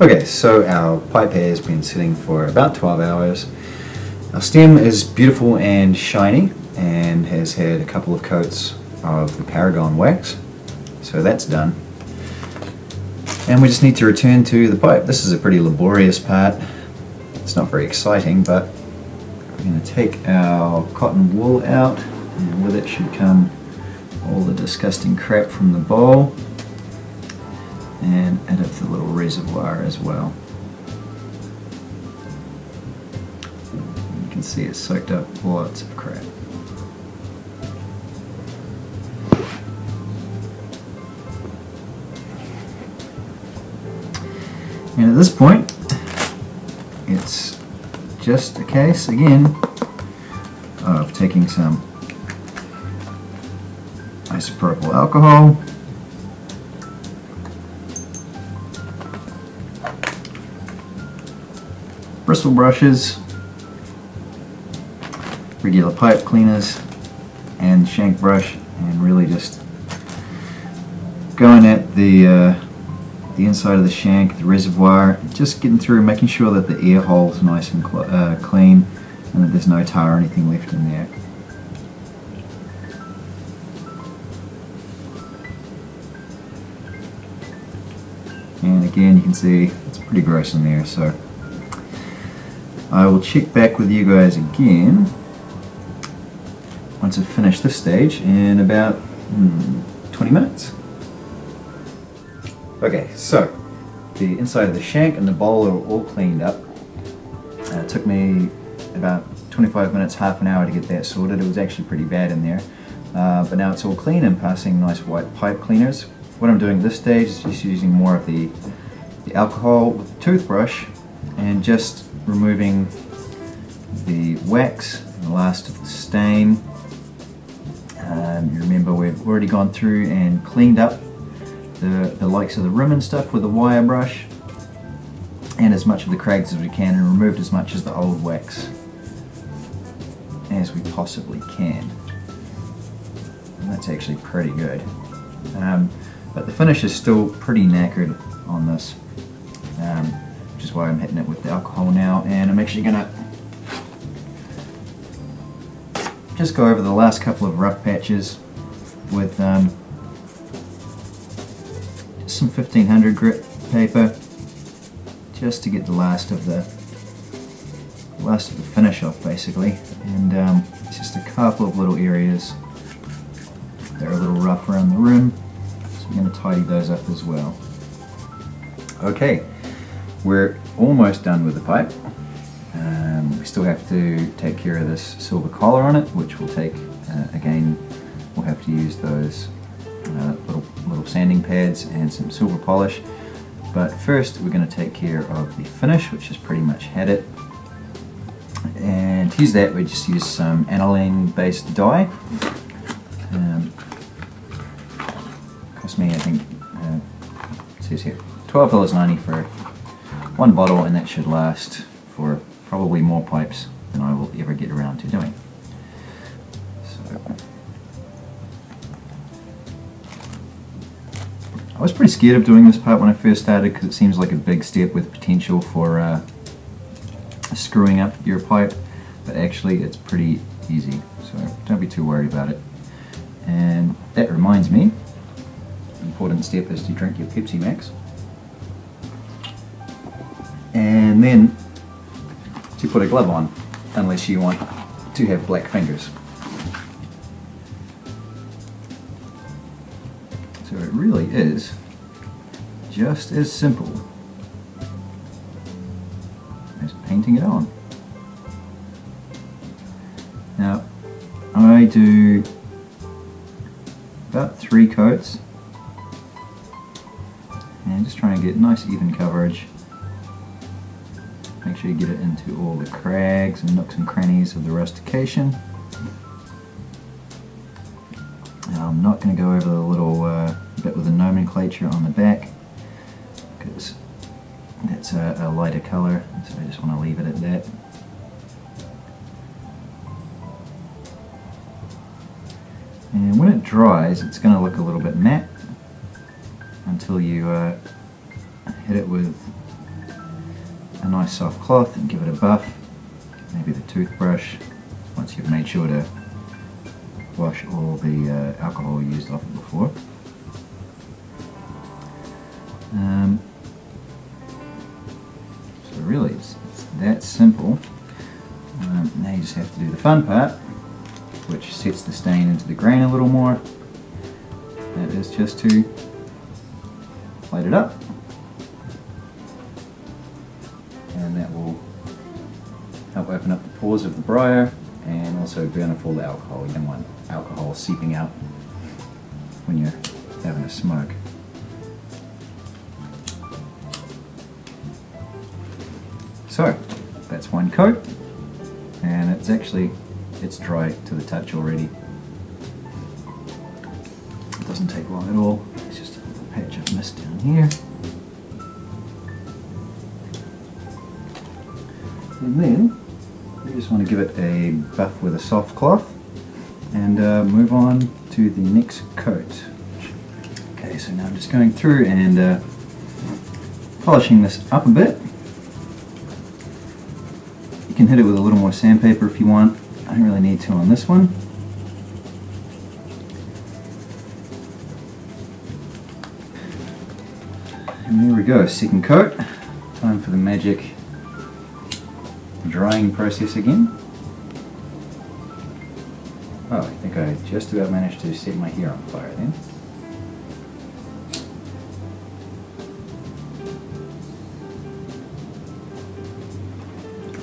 Okay, so our pipe here has been sitting for about 12 hours. Our stem is beautiful and shiny and has had a couple of coats of the Paragon wax, so that's done. And we just need to return to the pipe. This is a pretty laborious part. It's not very exciting, but we're going to take our cotton wool out, and with it should come all the disgusting crap from the bowl, and out of the little reservoir as well. You can see it's soaked up lots of crap. And at this point, it's just a case again of taking some isopropyl alcohol, bristle brushes, regular pipe cleaners, and shank brush, and really just going at the inside of the shank, the reservoir, just getting through, making sure that the air hole is nice and clean and that there's no tar or anything left in there. And again, you can see it's pretty gross in there, so I will check back with you guys again once I've finished this stage in about 20 minutes. Okay, so the inside of the shank and the bowl are all cleaned up. It took me about 25 minutes, half an hour to get that sorted. It was actually pretty bad in there, but now it's all clean and passing nice white pipe cleaners. What I'm doing at this stage is just using more of the alcohol with the toothbrush and just removing the wax and the last of the stain. You remember we've already gone through and cleaned up the likes of the rim and stuff with a wire brush, and as much of the crags as we can, and removed as much as the old wax as we possibly can. And that's actually pretty good. But the finish is still pretty knackered on this, which is why I'm hitting it with the alcohol now, and I'm actually going to just go over the last couple of rough patches with just some 1500 grit paper, just to get the last of the finish off basically, and just a couple of little areas that are a little rough around the rim. I'm going to tidy those up as well. Okay, we're almost done with the pipe. We still have to take care of this silver collar on it, which will take, again, we'll have to use those little sanding pads and some silver polish. But first we're going to take care of the finish, which has pretty much had it. And to use that, we just use some aniline based dye. Me, I think it says here $12.90 for one bottle, and that should last for probably more pipes than I will ever get around to doing. So I was pretty scared of doing this part when I first started, because it seems like a big step with potential for screwing up your pipe, but actually it's pretty easy, so don't be too worried about it. And that reminds me, important step is to drink your Pepsi Max, and then to put a glove on, unless you want to have black fingers. So it really is just as simple as painting it on. Now I do about 3 coats, and just try and get nice even coverage. Make sure you get it into all the crags and nooks and crannies of the rustication. Now I'm not going to go over the little bit with the nomenclature on the back, because that's a lighter colour, so I just want to leave it at that. And when it dries, it's going to look a little bit matte until you hit it with a nice soft cloth and give it a buff, maybe the toothbrush, once you've made sure to wash all the alcohol used off it before. So really it's that simple. Now you just have to do the fun part, which sets the stain into the grain a little more. That is just to plate it up, and that will help open up the pores of the briar and also burn off all the alcohol. You don't want alcohol seeping out when you're having a smoke. So that's one coat, and it's dry to the touch already. It doesn't take long at all. It's just a little patch of mist down here. And then we just want to give it a buff with a soft cloth and move on to the next coat. Okay, so now I'm just going through and polishing this up a bit. You can hit it with a little more sandpaper if you want. I don't really need to on this one. And there we go, second coat. Time for the magic drying process again. Oh, I think I just about managed to set my hair on fire then.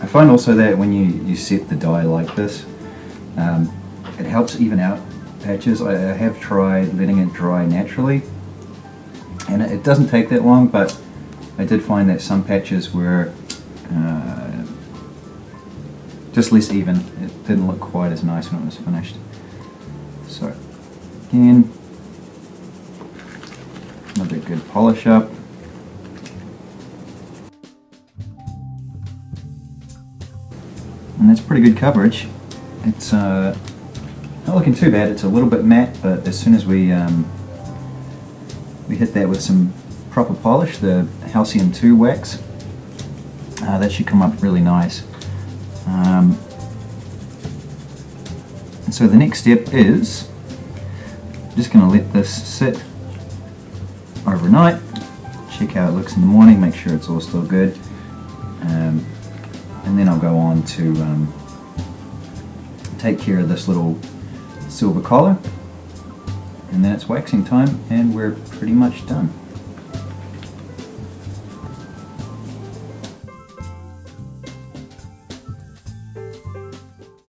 I find also that when you set the dye like this, it helps even out patches. I have tried letting it dry naturally, and it doesn't take that long, but I did find that some patches were just less even. It didn't look quite as nice when it was finished. So again, another good polish up. And that's pretty good coverage. It's not looking too bad. It's a little bit matte, but as soon as we hit that with some proper polish, the Halcyon 2 wax, that should come up really nice. And so the next step is just going to let this sit overnight, check how it looks in the morning, make sure it's all still good, and then I'll go on to take care of this little silver collar, and then it's waxing time and we're pretty much done.